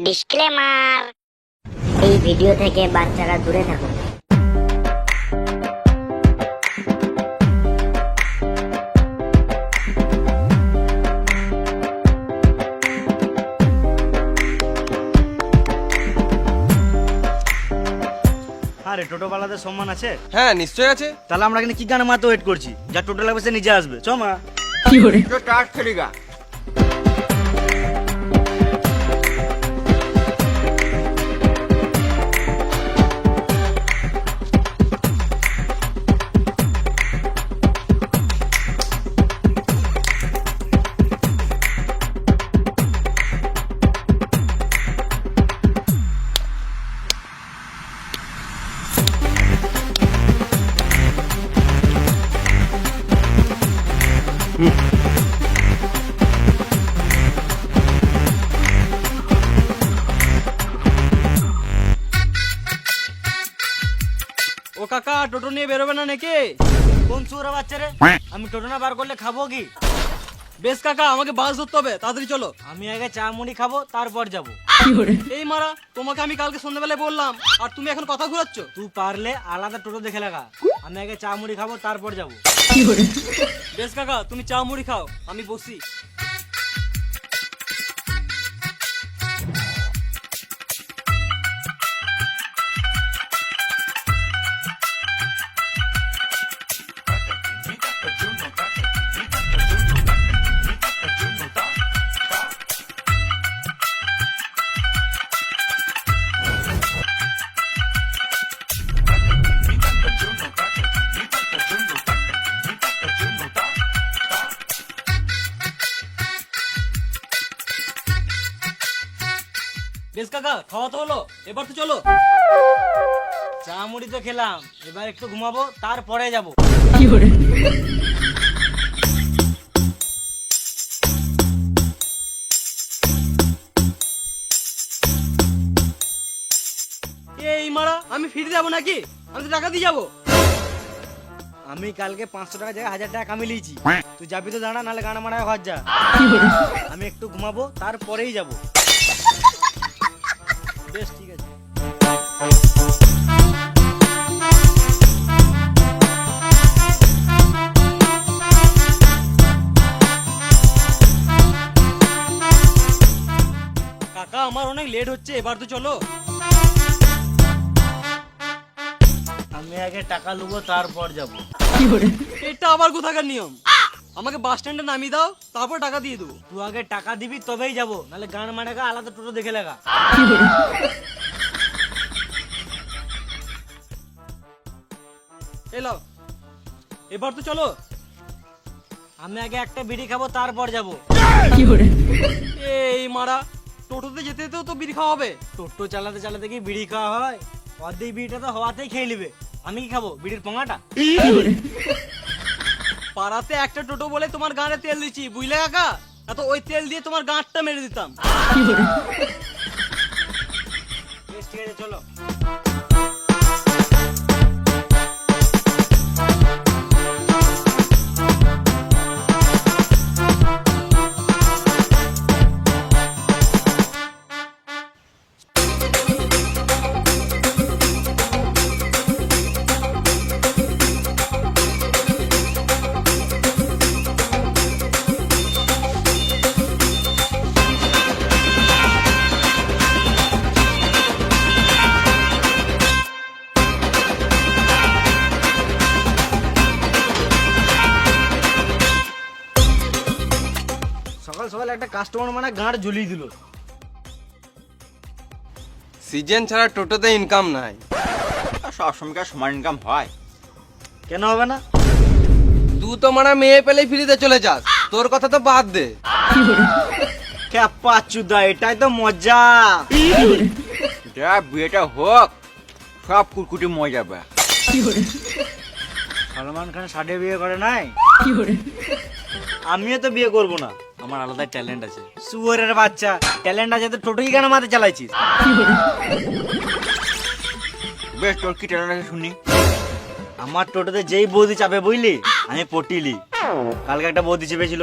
Disclaimer, এই video থেকে বাচ্চারা দূরে থাকুন। আরে টোটোওয়ালাদের সম্মান আছে? হ্যাঁ নিশ্চয়ই আছে। তাহলে আমরা এখানে কি গান মারতে ওয়েট করছি? যা টোটো লাগবে সে নিজে আসবে। চ মা। তো টাট খেলিগা। ও কাকা, টোটো নিয়ে বেরোবে না নাকি? কোন সুরা বাচ্চা রে? আমি টোটো না বার করলে খাবো কি? বেশ কাকা, আমাকে বাস ধরতে হবে, তাড়াতাড়ি চলো। আমি আগে চা মুড়ি খাবো, তারপর যাবো। এই মারা, তোমাকে আমি কালকে সন্ধ্যাবেলায় বললাম, আর তুমি এখন কথা ঘুরাচ্ছ। তুই পারলে আলাদা টোটো দেখে লাগা। আমি আগে চা মুড়ি খাবো, তারপর যাবো। বেশ কাকা, তুমি চা মুড়ি খাও, আমি বসি। বেশ কাকা, খাওয়া তো হলো, এবার তো চলো। চা মুড়ি তো খেলাম, এবার একটু ঘুমাবো, তারপরে যাবো। এই মারা, আমি ফিরে যাবো নাকি? আমি তো টাকা দিয়ে যাবো। আমি কালকে 500 টাকা জায়গায় 1000 টাকা কামিয়ে লিয়েছি। তুই যাবি তো দাঁড়া, নাহলে গানা মারায় ঘর যা। আমি একটু ঘুমাবো, তারপরেই যাবো। বেশ ঠিক আছে। কাকা, আমার অনেক লেট হচ্ছে, এবার তো চলো। আমি আগে টাকা লুবো, তারপর যাবো। এটা আবার কোথাকার নিয়ম? আমাকে বাস স্ট্যান্ডে নামিয়ে দাও, তারপর টাকা দিয়ে দেবো। তুই আগে টাকা দিবি, তবেই যাবো, নাহলে গান মারাগা আলাদা টোটো দেখে লাগা। এলাও, এবার তো চলো। আমি আগে একটা বিড়ি খাবো, তারপর যাবো। এই মারা, টোটোতে যেতে যেতেও তো বিড়ি খাওয়া হবে। টোটো চালাতে চালাতে কি বিড়ি খাওয়া হয়? অর্ধেক বিড়িটা তো হওয়াতেই খেয়ে নিবে। আমি কি খাবো? বিড়ির পোঙাটা? পাড়াতে একটা টোটো বলে তোমার গাঁড়ে তেল দিচ্ছি, বুঝলে কাকা? এত ওই তেল দিয়ে তোমার গাঁটটা মেরে দিতাম। বেশ ঠিক আছে, চলো। সকাল সকাল একটা কাস্টমার মানে গাঁট ঝুলিয়ে দিল। সিজন ছাড়া টোটোতে ইনকাম নাই। সব সময়কার সমান ইনকাম হয়? কেন হবে না? তুই তো মারা মেয়ে পেলেই ফ্রিতে চলে যাস, তোর কথা তো বাদ দে। ক্যাপা চুদা, এটাই তো মজা। যা বিয়েটা হোক, সব কুটকুটি মরে যাবে। সলমান খান সাডে বিয়ে করে নাই? আমিও তো বিয়ে করব না, আমার আলাদা ট্যালেন্ট আছে। সুয়ারের বাচ্চা, ট্যালেন্ট আছে তো টোটোই কেন মাথায় চালাইছিস? বেশ, তোর কি ট্যালেন্ট আছে শুনি। আমার টোটোতে যেই বৌদি চাপে বুঝলি, আমি পটিলি। কালকে একটা বৌদি চেপেছিল,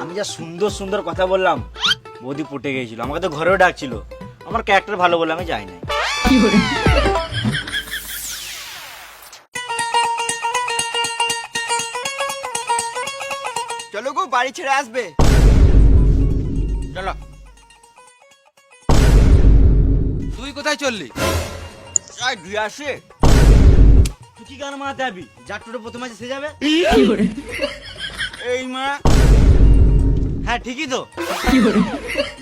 আমি যা সুন্দর সুন্দর কথা বললাম, বৌদি পটে গিয়েছিল, আমাকে তো ঘরেও ডাকছিল। আমার ক্যারেক্টার ভালো বলে আমি যাই না। চলো গো, বাড়ি ছেড়ে আসবে। চলো। তুই কোথায় চললি? যাই দুই আসে। তুই কি গান মারাতে যাবি? যার টোটো প্রথমে আছে সে যাবে। এই মা, হ্যাঁ ঠিকই তো।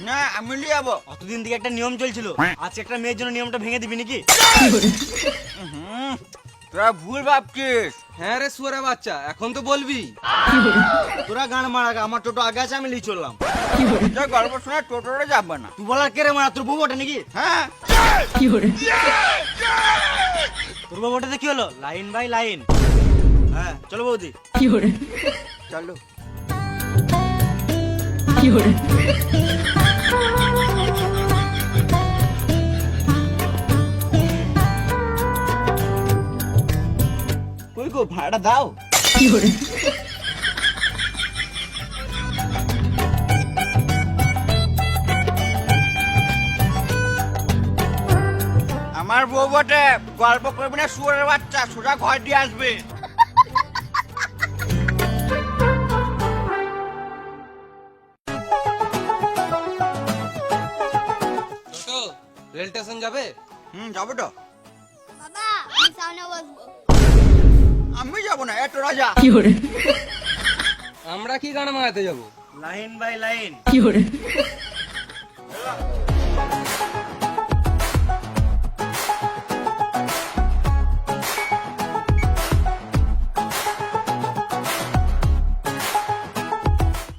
না আমি নিয়ে যাবো। অতদিন থেকে একটা নিয়ম চলছিল, আজকে একটা মেয়ের জন্য নিয়মটা ভেঙে দিবি নাকি? তোরা ভুল ভাবছিস। হ্যাঁ রে শুয়ারে বাচ্চা, এখন তো বলবি। তোরা গান মারা, আমার টোটো আগে আছে, আমি লিয়ে চললাম। যা গল্প শোনা টোটোরে যাবে না। তুই বলার কে রে মারা? তোর বউ ওটা নাকি? হ্যাঁ, তোর বউ ওটাতে কি হলো? Line by line. হ্যাঁ চলো বৌদি। চলো। কই গো, ভাড়াটা দাও। আমার বউ বটে, গল্প করবি না শুয়ারের বাচ্চা, সোজা ঘর দিয়ে আসবে। টোটো রেল স্টেশন যাবে? যাবো তো। বাবা আমি সামনে বসবো। আমি যাবো না, এত রাজা। আমরা কি গান মারাতে যাবো? Line by line.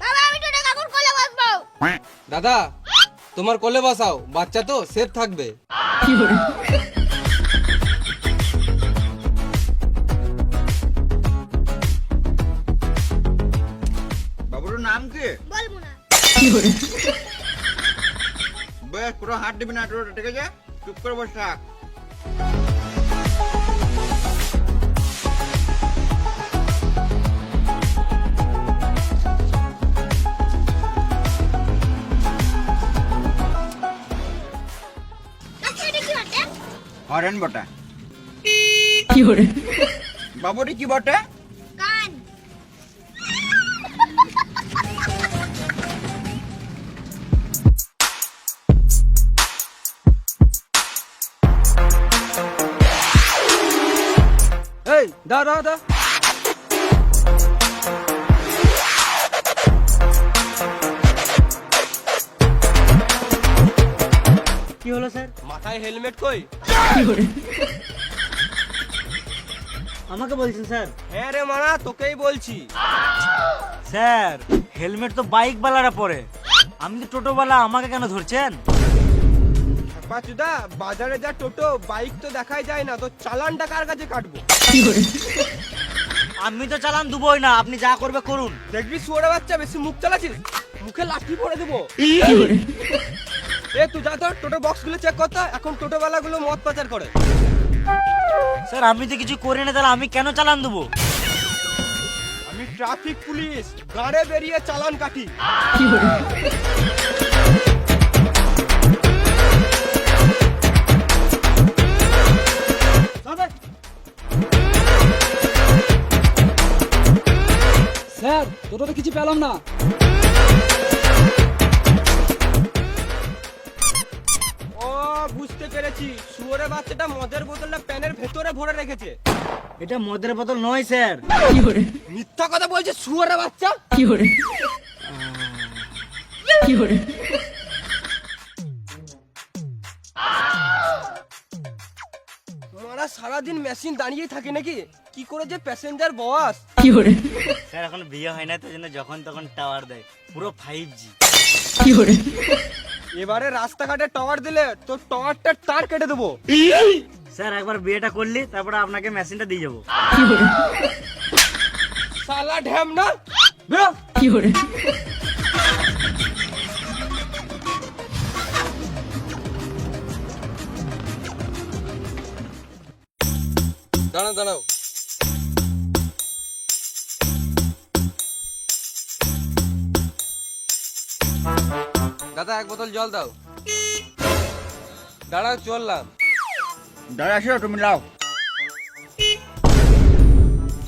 বাবা আমি টোটো কাকুর কোলে বসবো। দাদা তোমার কোলে বসাও, বাচ্চা তো সেফ থাকবে। বাবুর নাম কি? বলবো না। বেশ, পুরো হাত দিবি না টোটো, ঠিক আছে? চুপ করে বসে থাক। আচ্ছা এটা কি হচ্ছে? হরেন বটে। বাবুরি কি বটে? কান। এই দাও দাও দাও। কি হলো স্যার? মাথায় হেলমেট কই? আমাকে বলছেন স্যার? হ্যাঁ রে মানা, তোকেই বলছি। স্যার হেলমেট তো বাইক বালারা পরে, আমি তো টোটোওয়ালা, আমাকে কেন ধরছেন? পাচুদা, বাজারে যা টোটো বাইক তো দেখাই যায় না, তো চালানটা কার কাছে কাটবো? আমি তো চালান দেবই না, আপনি যা করবে করুন। দেখবি শুয়ারে বাচ্চা, বেশি মুখ চালাচ্ছিস, মুখে লাঠি পড়ে দেবো। এ তুই যা তো টোটো বক্স গুলো চেক করতে, এখন টোটোওয়ালা গুলো মদ পাচার করে। স্যার আমি তো কিছু করি না, তাহলে আমি কেন চালান দেবো? আমি ট্রাফিক পুলিশ, গাড়ে বেরিয়ে চালান কাটি। স্যার টোটোতে কিছু পেলাম না। ও বুঝতে পেরেছি, শুয়ারে বাচ্চাটা মদের বোতলটা প্যানের ভেতরে ভরে রেখেছে। এটা মদের বোতল নয় স্যার। মিথ্যা কথা বলছে শুয়ারে বাচ্চা। মারা সারাদিন মেশিন দাঁড়িয়ে থাকে নাকি? কি করে যে প্যাসেঞ্জার বস। স্যার এখন বিয়ে হয় না, তো জন্য যখন তখন টাওয়ার দেয়, পুরো 5G। এবারে রাস্তাঘাটে টাওয়ার দিলে তো টাওয়ারটা তার কেটে দেবো। স্যার একবার বিয়েটা করলি, তারপরে আপনাকে মেশিনটা দিয়ে যাবো। শালা ঢ্যাম না, বেরো। দাঁড়াও দাঁড়াও। দাদা এক বোতল জল দাও। দাঁড়াও চললাম। দাঁড়া আসো তুমি লাও।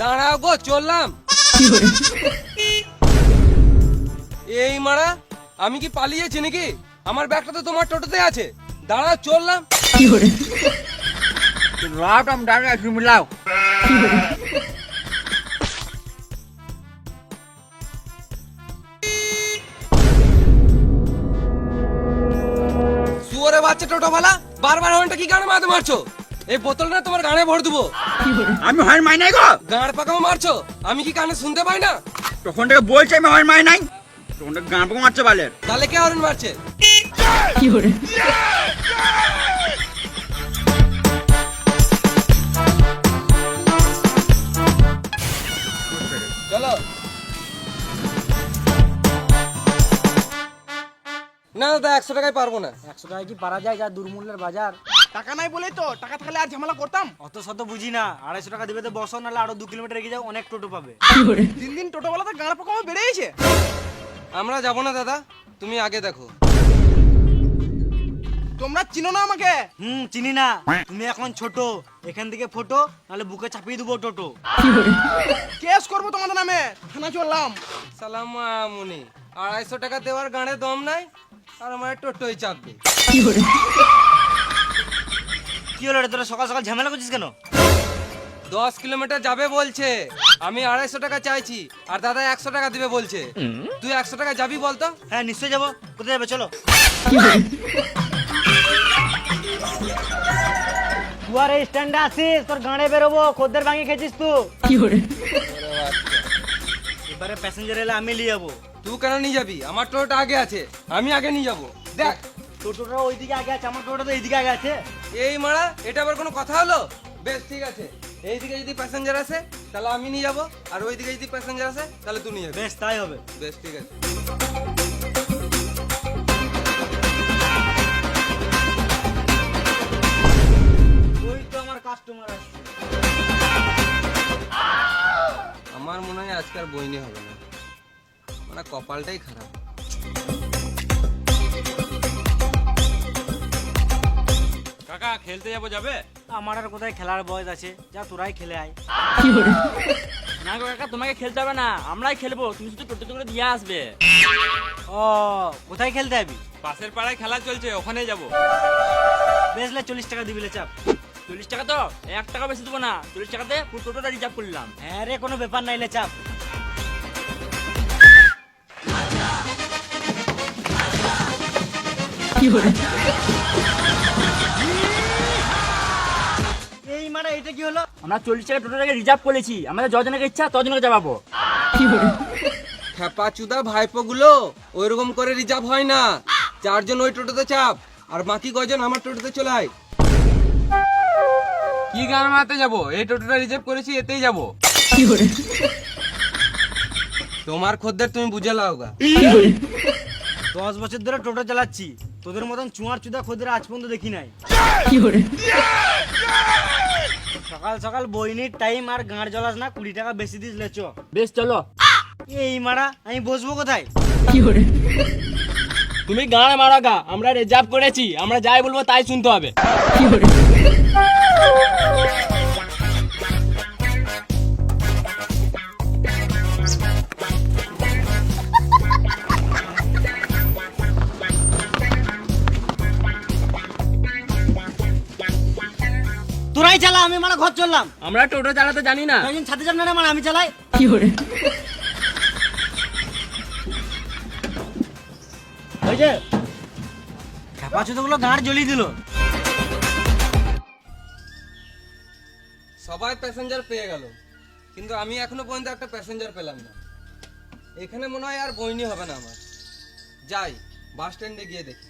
দাঁড়াও গো চললাম। এই মারা, আমি কি পালিয়েছি নাকি? আমার ব্যাগটা তো তোমার টোটোতে আছে। দাঁড়াও চললাম। লাও তুমি দাঁড়া তুমি লাও। শুয়োরে বাচ্চা টোটোওয়ালা, বারবার হর্নটা কি গানে মারতে মারছো? এই বোতলটা তোমার গানে ভর দেবো। আমি হয় মাই নাই গো। গাঁড় পাকাও মারছো, আমি কি কানে শুনতে পাই না? তখন থেকে বলছি আমি হয় মাই নাই, তখন থেকে গান পাকা মারছে বালের। তাহলে কে হর্ন মারছে? চলো। না দাদা 100 টাকায় পারবো না। 100 টাকা কি পারা যায়? যা দুর্মূল্যের বাজার। টাকা নাই বলেই তো, টাকা থাকলে আর ঝামেলা করতাম। অত শত বুঝি না, 250 টাকা দিবে তো বসো, নাহলে আরো 2 কিলোমিটার এগিয়ে যাও, অনেক টোটো পাবে। দিন দিন টোটোওয়ালাতে গাঁড় পোকা বেড়েছে। আমরা যাবো না দাদা, তুমি আগে দেখো। তোমরা চিনো না আমাকে? চিনি না। তুমি এখন ছোট, এখান থেকে ফটো, নাহলে বুকে চাপিয়ে দেবো টোটো। কেস করবো তোমাদের নামে, থানা চললাম। সালাম মুনি, 250 টাকা দেওয়ার গানে দম নাই, আর আমার টোটোই চাপবে। কি হলো রে, তোরা সকাল সকাল ঝামেলা করছিস কেন? 10 কিলোমিটার যাবে বলছে, আমি 250 টাকা চাইছি, আর দাদা 100 টাকা দিবে বলছে। তুই 100 টাকা যাবি বলতো? হ্যাঁ নিশ্চয়ই যাবো। কোথায় যাবে চলো। তুই আর এই স্ট্যান্ডে আসিস, তোর গাড়ে বেরোবো, খদ্দের ভাঙি খেয়েছিস তুই। এবারে প্যাসেঞ্জার এলে আমি নিয়ে যাবো। তুই কেন নিয়ে যাবি? আমার টোটোটা আগে আছে, আমি আগে নিয়ে যাবো। দেখ টোটোটা ওইদিকে আগে আছে, আমার টোটোটা তো এইদিকে আগে আছে। এই মারা, এটা আবার কোনো কথা হলো? বেশ ঠিক আছে, এইদিকে যদি প্যাসেঞ্জার আসে তাহলে আমি নিয়ে যাবো, আর ওইদিকে যদি প্যাসেঞ্জার আসে তাহলে তুই নিয়ে যাবি। বেশ তাই হবে। বেশ ঠিক আছে। ওই তো আমার কাস্টমার আসছে। আমার মনে হয় আজকাল বইনি হবে না, মানে কপালটাই খারাপ। কাকা খেলতে যাবে? আমার আর কোথায় খেলার বয়স আছে, যা তোরাই খেলে আয়। না গো কাকা, তোমাকে খেলতে হবে না, আমরাই খেলবো, তুমি শুধু টোটো করে দিয়ে আসবে। ও কোথায় খেলতে যাবি? পাশের পাড়ায় খেলা চলছে, ওখানে যাব। বেশলে 40 টাকা দিবিলে চাপ। 40 টাকা তো 1 টাকা বেশি দেবো না, 40 টাকাতে পুরো টোটোটা রিজার্ভ করলাম। হ্যাঁ রে, কোনো ব্যাপার নাইলে চাপ। এই মানে এটা কি হলো? আমরা 40 টাকা টোটোটাকে রিজার্ভ করেছি, আমাদের যজনকে ইচ্ছা তজনকে যাবো। খেপা চুদা ভাইপো গুলো, ওইরকম করে রিজার্ভ হয় না। 4 জন ওই টোটোতে চাপ, আর বাকি কয়জন আমার টোটোতে চলে আয়। কি গান মারতে যাবো? এই টোটোটা রিজার্ভ করেছি, এতেই যাবো। তোমার খদ্দের তুমি বুঝে লাওগা। 10 বছর ধরে টোটো চালাচ্ছি, তোদের মতন চুয়ার চুদা খদ্দের আজ পর্যন্ত দেখি নাই। সকাল সকাল বইনির টাইম, আর গাঁড় জ্বলাস না, 20 টাকা বেশি দিস লেচ। বেশ চলো। এই মারা, আমি বসবো কোথায়? তুমি গান মারা গা, আমরা রিজার্ভ করেছি, আমরা যাই বলবো তাই শুনতে হবে। তোরাই চালা, আমি মানে ঘর চললাম। আমরা টোটো চালাতে জানি না। একজন ছাতে যান না, মানে আমি চালাই। ওই যে খেপা চুদগুলো গাঁড় জ্বলিয়ে দিল। সবাই প্যাসেঞ্জার পেয়ে গেল, কিন্তু আমি এখনো পর্যন্ত একটা প্যাসেঞ্জার পেলাম না। এখানে মনে হয় আর বইনি হবে না আমার। যাই বাস স্ট্যান্ডে গিয়ে দেখি।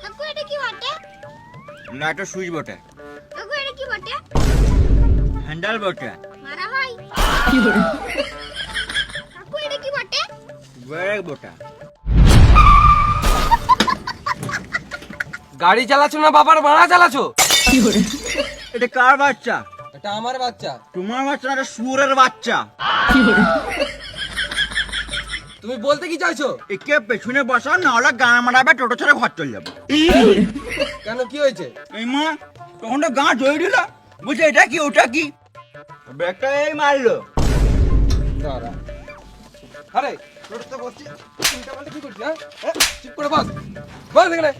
কাকু এটা কি বটে? না একটা সুইচ বটে, কাকু এটা কি বটে? হ্যান্ডেল বটে, মারা হয়। কাকু এটা কি বটে? ব্রেক বটে। গাড়ি চালাচ্ছ না বাবার ভাড়া চালাচ্ছো? এটা কার বাচ্চা? এটা আমার বাচ্চা। তোমার বাচ্চা না, এটা শুয়োরের বাচ্চা। তুমি বলতে কি চাইছো? একে পেছনে বসা, না হলে গান মারাবে, টোটো ছেড়ে ঘর চলে যাবো। কেন কি হয়েছে? এই মা তখন তো গা ধরে দিল, বুঝছে এটা কি ওটা কি, ব্রেকটা এই মারলো। দাঁড়া। আরে টোটোতে বসছি, চিন্তা করলে কি করছিস? হ্যাঁ চুপ করে বস, বস এখানে।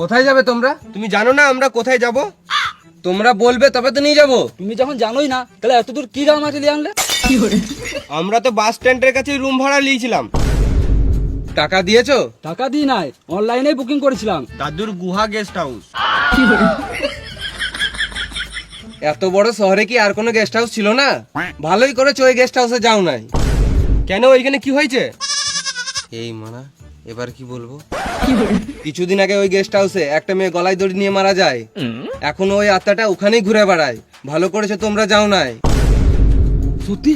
কোথায় যাবে তোমরা? তুমি জানো না আমরা কোথায় যাব? তোমরা বলবে তবে তো নিয়ে যাব। তুমি যখন জানোই না তাহলে এত দূর কি দাম আছে আনলে? আমরা তো বাস স্ট্যান্ডের কাছে রুম ভাড়া নিয়েছিলাম। টাকা দিয়েছো? টাকা দিই নাই, অনলাইনে বুকিং করেছিলাম। দাদুর গুহা গেস্ট হাউস। এত বড় শহরে কি আর কোনো গেস্ট হাউস ছিল না? ভালোই করেছো ওই গেস্ট হাউসে যাও নাই। কেন ওইখানে কি হয়েছে? এই মানা এবার কি বলবো? কিছুদিন আগে ওই গেস্ট হাউসে একটা মেয়ে গলায় দড়ি নিয়ে মারা যায়। এখন ওই আত্মাটা ওখানেই ঘুরে বেড়ায়। ভালো করেছো তোমরা যাও নাই। সত্যি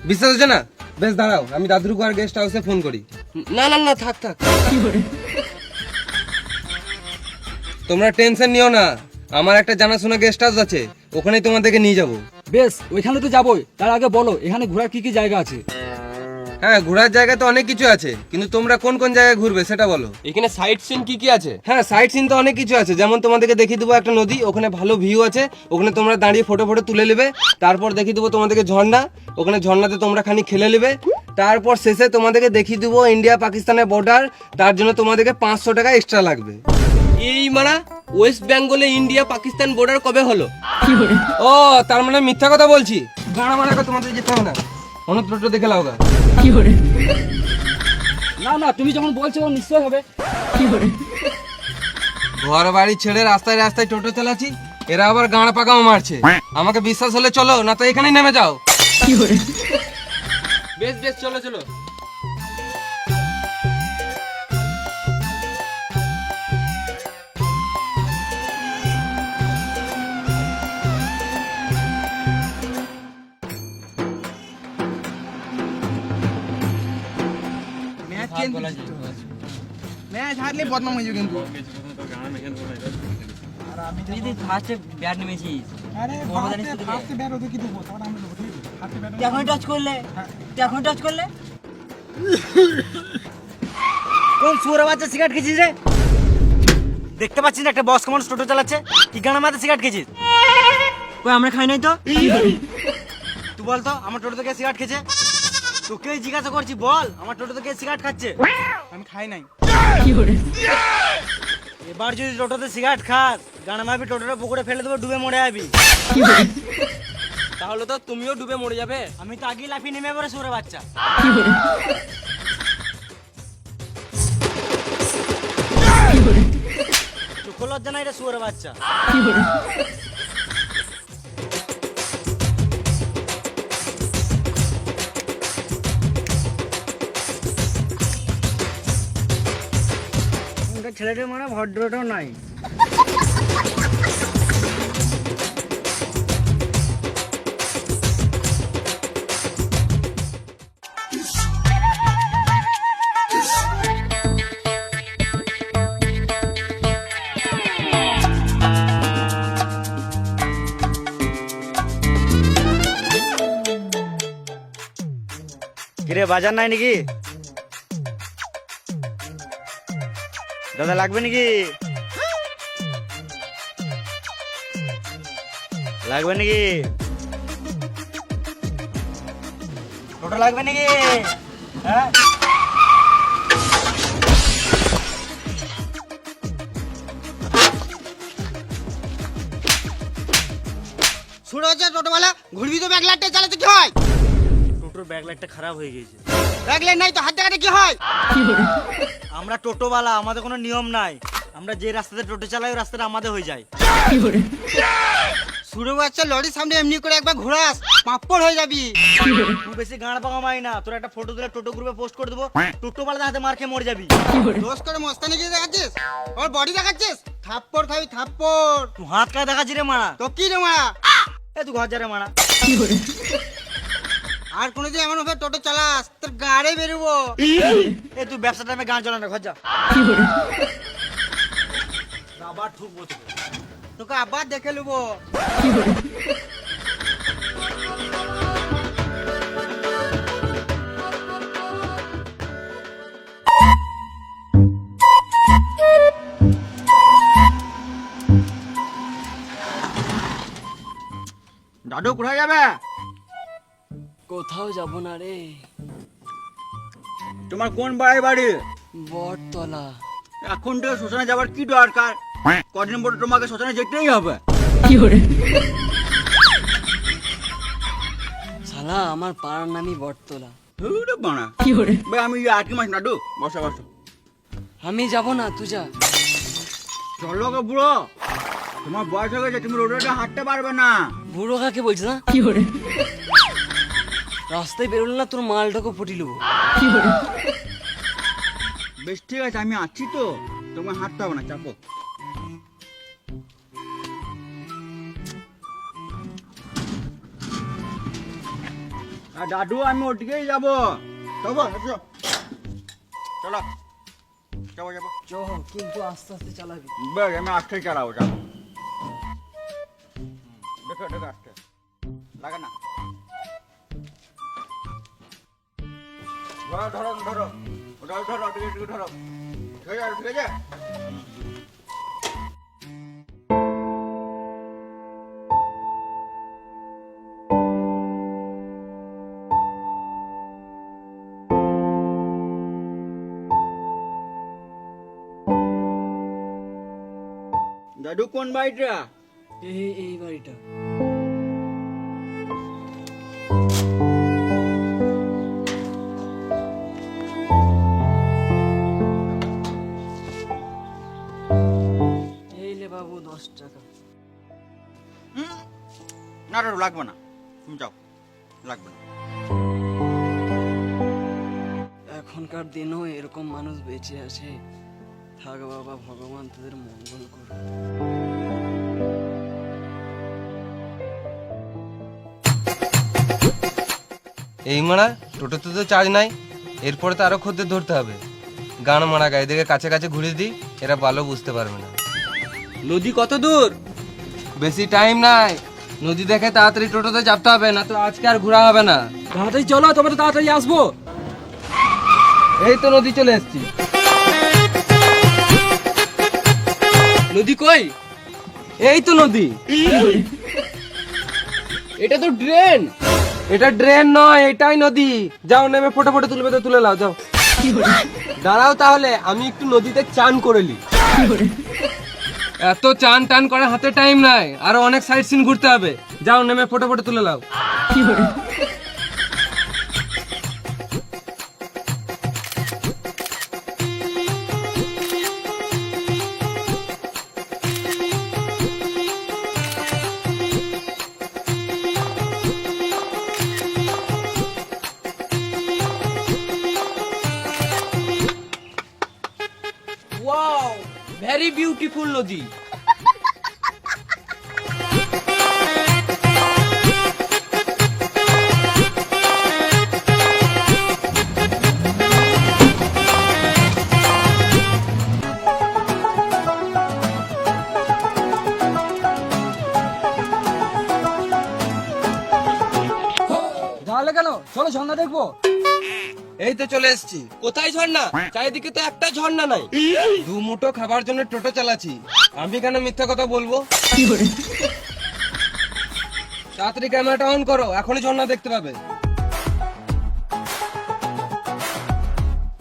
বিশ্বাস হচ্ছে না? বেশ দাঁড়াও, আমি দাদুর গুহার গেস্ট হাউসে ফোন করি। না না না থাক থাক, তোমরা টেনশন নিও না, আমার একটা জানাশোনা গেস্ট হাউস আছে, ওখানেই তোমাদেরকে নিয়ে যাবো। বেশ, ওইখানে তো যাবোই, তার আগে বলো এখানে ঘোরার কি কি জায়গা আছে? হ্যাঁ ঘোরার জায়গা তো অনেক কিছু আছে, কিন্তু তোমরা কোন কোন জায়গায় ঘুরবে সেটা বলো। এখানে সাইট সিন কি কি আছে? হ্যাঁ সাইট সিন তো অনেক কিছু আছে, যেমন তোমাদেরকে দেখিয়ে দেবো একটা নদী, ওখানে ভালো ভিউ আছে, ওখানে তোমরা দাঁড়িয়ে ফটো ফটো তুলে নেবে। তারপর দেখিয়ে দেবো তোমাদেরকে ঝর্ণা, ওখানে ঝর্ণাতে তোমরা খানি খেলে নেবে। তারপর শেষে তোমাদেরকে দেখিয়ে দেবো ইন্ডিয়া পাকিস্তানের বর্ডার, তার জন্য তোমাদেরকে 500 টাকা এক্সট্রা লাগবে। এই মানে ওয়েস্ট বেঙ্গলে ইন্ডিয়া পাকিস্তান বর্ডার কবে হলো? ও তার মানে মিথ্যা কথা বলছি? গাড়া মারা তোমাদের যেতে হবে না, অন্য টোটো দেখে লাও গা। না না, তুমি যখন বলছো ও নিশ্চয় হবে। ঘর বাড়ি ছেড়ে রাস্তায় রাস্তায় টোটো চালাচ্ছি, এরা আবার গাঁড় পাকাও মারছে। আমাকে বিশ্বাস হলে চলো, না তো এখানেই নেমে যাও। বেশ বেশ চলো চলো। ম্যাচ হারলে বদনাম হয়ে যাবে কিন্তু। তুই যদি ফার্স্টে ব্যাট নেমেছিস, এখন টাচ করলে, এখন টাচ করলে কোন সুরে বাচ্চা সিগারেট খেয়েছিস রে? দেখতে পাচ্ছিস না একটা বস কমান টোটো চালাচ্ছে, কি গানা মাথা সিগারেট খেয়েছিস? কই আমরা খাই নাই তো। তুই বল তো আমার টোটো থেকে সিগারেট খেয়েছে? তোকে জিজ্ঞাসা করছি, বল আমার টোটো থেকে সিগারেট খাচ্ছে? আমি খাই নাই। এবার যদি টোটোতে সিগারেট খাস, গানা মারবি, টোটোটা পুকুরে ফেলে দেবো, ডুবে মরে যাবি। তাহলে তো তুমিও ডুবে মরে যাবে। আমি তো আগেই লাফিয়ে নেমে পড়ে সুরে বাচ্চা। চোখ লজ্জা নাই রে সুরে বাচ্চা। ছেলেটা মানে ভদ্রটাও নাই। কিরে বাজার নাই নাকি? দাদা লাগবে নাকি? লাগবে নাকি? টোটো লাগবে নাকি? হ্যাঁ শুরু হচ্ছে টোটোওয়ালা, ঘুরবি তো ব্যাগ লাটে চালাতে কি হয়? টোটোর ব্যাক লাইটটা খারাপ হয়ে গেছে। রাখলে নাই তো হাত দেখাতে কি হয়? আমরা টোটোওয়ালা, আমাদের কোনো নিয়ম নাই। আমরা যে রাস্তাতে টোটো চালাই ওই রাস্তাটা আমাদের হয়ে যায়। শুরু বাচ্চা লরির সামনে এমনি করে একবার ঘোরাস, পাপ্পড় হয়ে যাবি। তুই বেশি গাঁড় পাকামাই না, তোর একটা ফটো তুলে টোটো গ্রুপে পোস্ট করে দেবো, টোটোওয়ালাদের হাতে মার খেয়ে মরে যাবি। দোষ করে মস্তানি গিয়ে দেখাচ্ছিস, ওর বডি দেখাচ্ছিস, থাপ্পড় খাবি থাপ্পড়। তুই হাত কায় দেখাচ্ছি রে মারা। তো কি রে মারা? এ তুই ঘর যা রে মারা। আর কোনোদিন এমন ভাবে টোটো চালাস তোর গাড়ি বেরোবো। এ তুই ব্যবসা টাইমে গান চলা না, ঘর যা। আবার ঠুকবো তোকে। তোকে আবার দেখে নেবো। দাদু কোথায় যাবে? কোথাও যাব না রে, তোমার কোন বাড়ি বাড়ি? বটতলা। এখন তো শ্মশানে যাবার কি দরকার? কদিন পরে তোমাকে শ্মশানে যেতেই হবে। শালা আমার পাড়ার নামই বটতলা। ভাই আমি আর কি মাস দাদু, বসো বসো। আমি যাব না, তুই যা। চলো গো বুড়ো, তোমার বয়স হয়ে গেছে, তুমি রোডে হাঁটতে পারবে না। বুড়ো কাকে বলছিস না? রাস্তায় বেরোলে না তোর মালটাকে ফুটি নেবো। বেশ ঠিক আছে, আমি আছি তো, তোমার হাঁটতে হবে না, চাপো। আর দাদু আমি ওদিকেই যাবো। যাবো এসো। চলো যাবো যাবো। চ, কিন্তু আস্তে আস্তে চালাবি। বেশ আমি আস্তে চালাবো, যাবো। দেখো দেখো আস্তে লাগা না। ধরো ধরো ধরো ধরো ধরো ধরো ধরো, ঠিক আছে ঠিক আছে। দাদু কোন বাড়িটা? এই বাড়িটা। এই লে বাবু 10 টাকা। না দাদু লাগবে না, তুমি যাও, লাগবে না। এখনকার দিনেও এরকম মানুষ বেঁচে আছে। থাক বাবা, ভগবান তোদের মঙ্গল করুন। এই মারা টোটোতে তো চার্জ নাই, এরপরে তো আরো খদ্দের ধরতে হবে। গান মারা গায়ে এদিকে কাছে কাছে ঘুরে দিই, এরা ভালো বুঝতে পারবে না। নদী কত দূর? বেশি টাইম নাই, নদী দেখে তাড়াতাড়ি টোটোতে চাপতে হবে, না তো আজকে আর ঘোরা হবে না। তাড়াতাড়ি চলো, তবে তো তাড়াতাড়ি আসবো। এই তো নদী চলে এসেছি। নদী কই? এই তো নদী। এটা তো ড্রেন। এটা ড্রেন নয়, এটাই নদী। যাও নেমে ফটো ফটো তুলবে তো তুলে নাও, যাও। দাঁড়াও তাহলে আমি একটু নদীতে চান করে নি। এত চান টান করে হাতে টাইম নাই, আরো অনেক সাইড সিন ঘুরতে হবে। যাও নেমে ফটো ফটো তুলে নাও। ওয়াও, ভেরি বিউটিফুল নদী। তাহলে কেন, চলো ঝর্ণা দেখবো। এই তো চলে এসেছি। কোথায় ঝর্ণা? চারিদিকে তো একটা ঝর্ণা নাই। দু মুঠো খাবার জন্য টোটো চালাচ্ছি, আমি কেন মিথ্যা কথা বলবো? তাড়াতাড়ি ক্যামেরাটা অন করো, এখনই ঝর্ণা দেখতে পাবে।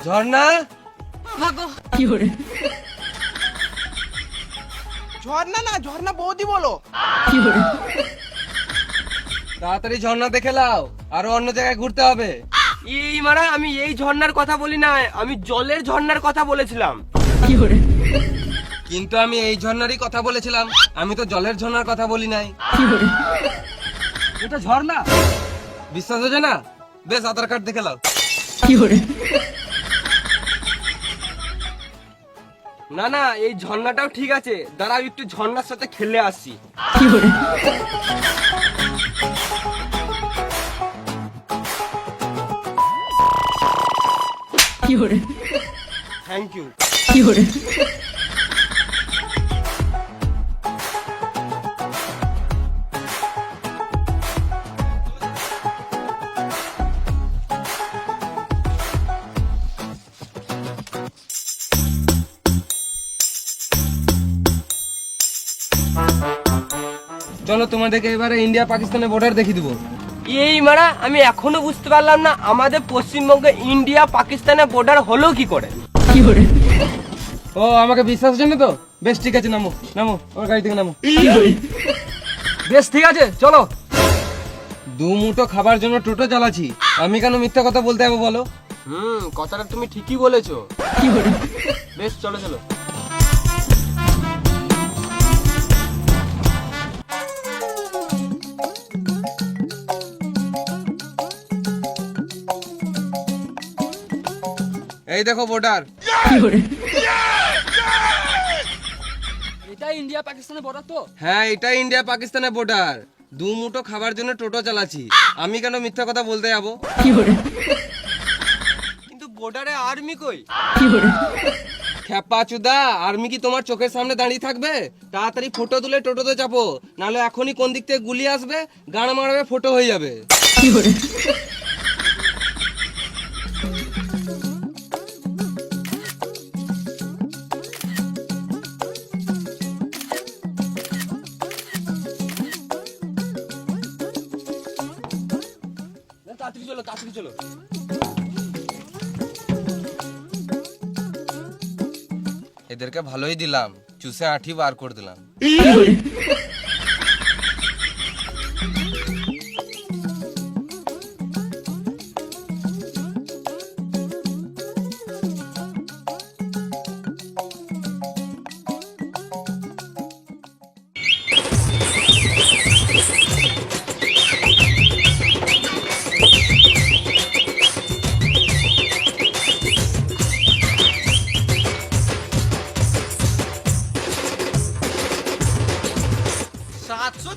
ঝর্ণা, ঝর্ণা না, ঝর্ণা বৌদি বলো। তাড়াতাড়ি ঝর্ণা দেখে নাও, আরো অন্য জায়গায় ঘুরতে হবে। এই মারা, আমি এই ঝর্ণার কথা বলি না, আমি জলের ঝর্ণার কথা বলেছিলাম। কিন্তু আমি এই ঝর্ণারই কথা বলেছিলাম, আমি তো জলের ঝর্ণার কথা বলি নাই। এটা ঝর্ণা? বিশ্বাস হচ্ছে না? বেশ, আধার কার্ড দেখে নাও। না না, এই ঝর্ণাটাও ঠিক আছে, দাঁড়াও একটু ঝর্ণার সাথে খেলে আসি। Thank you. চলো তোমাদেরকে এবারে ইন্ডিয়া পাকিস্তানের বর্ডার দেখিয়ে দেবো। এই মারা, আমি এখনো বুঝতে পারলাম না আমাদের পশ্চিমবঙ্গে ইন্ডিয়া পাকিস্তানের বর্ডার হলো কি করে। ও, আমাকে বিশ্বাস হচ্ছে না তো? বেশ ঠিক আছে, নামো নামো, আমার গাড়ি থেকে নামো। বেশ ঠিক আছে, চলো। দু মুঠো খাবার জন্য টোটো চালাচ্ছি, আমি কেন মিথ্যা কথা বলতে যাবো বলো? কথাটা তুমি ঠিকই বলেছো। বেশ, চলো চলো। এই দেখো বর্ডার। এটা ইন্ডিয়া পাকিস্তানের বর্ডার তো? হ্যাঁ, এটাই ইন্ডিয়া পাকিস্তানের বর্ডার। দু মুঠো খাবার জন্য টোটো চালাচ্ছি, আমি কেন মিথ্যা কথা বলতে যাবো? কিন্তু বর্ডারে আর্মি কই? খেপা চুদা, আর্মি কি তোমার চোখের সামনে দাঁড়িয়ে থাকবে? তাড়াতাড়ি ফটো তুলে টোটোতে চাপো, নাহলে এখনই কোন দিক থেকে গুলি আসবে, গান মারবে, ফটো হয়ে যাবে। তাড়াতাড়ি চলো, তাড়াতাড়ি চলো। এদেরকে ভালোই দিলাম, চুষে আঠি বার করে দিলাম।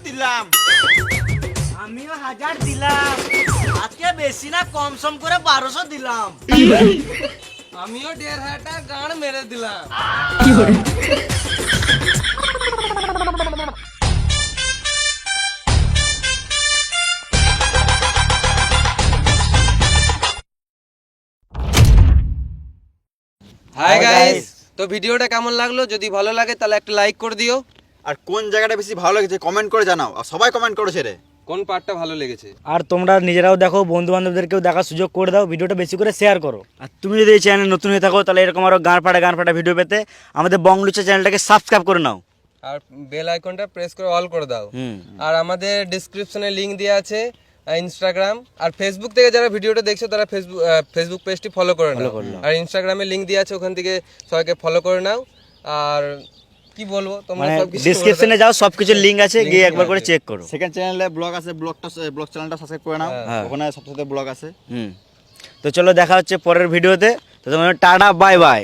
দিলাম, আমিও 1000 দিলাম, আজকে বেশি না কম সম করে 1200 দিলাম। আমিও 1500 টাকা গান মেরে দিলাম। হাই গাইস, তো ভিডিওটা কেমন লাগলো? যদি ভালো লাগে তাহলে একটা লাইক করে দিও। আর কোন জায়গাটা বেশি ভালো লেগেছে কমেন্ট করে জানাও, আর সবাই কমেন্ট করেছে রে। কোন পার্টটা ভালো লেগেছে? আর তোমরা নিজেরাও দেখো, বন্ধু বান্ধবদেরকেও দেখার সুযোগ করে দাও, ভিডিওটা বেশি করে শেয়ার করো। আর তুমি যদি এই চ্যানেল নতুন হয়ে থাকো তাহলে এরকম আরো গান ফাটা ভিডিও পেতে আমাদের বংলুচা চ্যানেলটাকে সাবস্ক্রাইব করে নাও, আর বেল আইকনটা প্রেস করে অল করে দাও। আর আমাদের ডেসক্রিপশনে লিংক দেওয়া আছে ইনস্টাগ্রাম আর ফেসবুক থেকে যারা ভিডিওটা দেখছো তারা ফেসবুক পেজটি ফলো করে নাও, আর ইনস্টাগ্রামে লিংক দেওয়া আছে, ওখান থেকে সবাইকে ফলো করে নাও। আর কি বলবো, তোমরা সবকিছু ডেসক্রিপশনে যাও, সবকিছুর লিংক আছে, গিয়ে একবার করে চেক করো। সেকেন্ড চ্যানেলে ব্লগ আছে, ব্লগ চ্যানেলটা সাবস্ক্রাইব করে নাও, ওখানে সবথেকে ব্লগ আছে। তো চলো দেখা হচ্ছে পরের ভিডিওতে, তো তোমার টাটা, বাই বাই।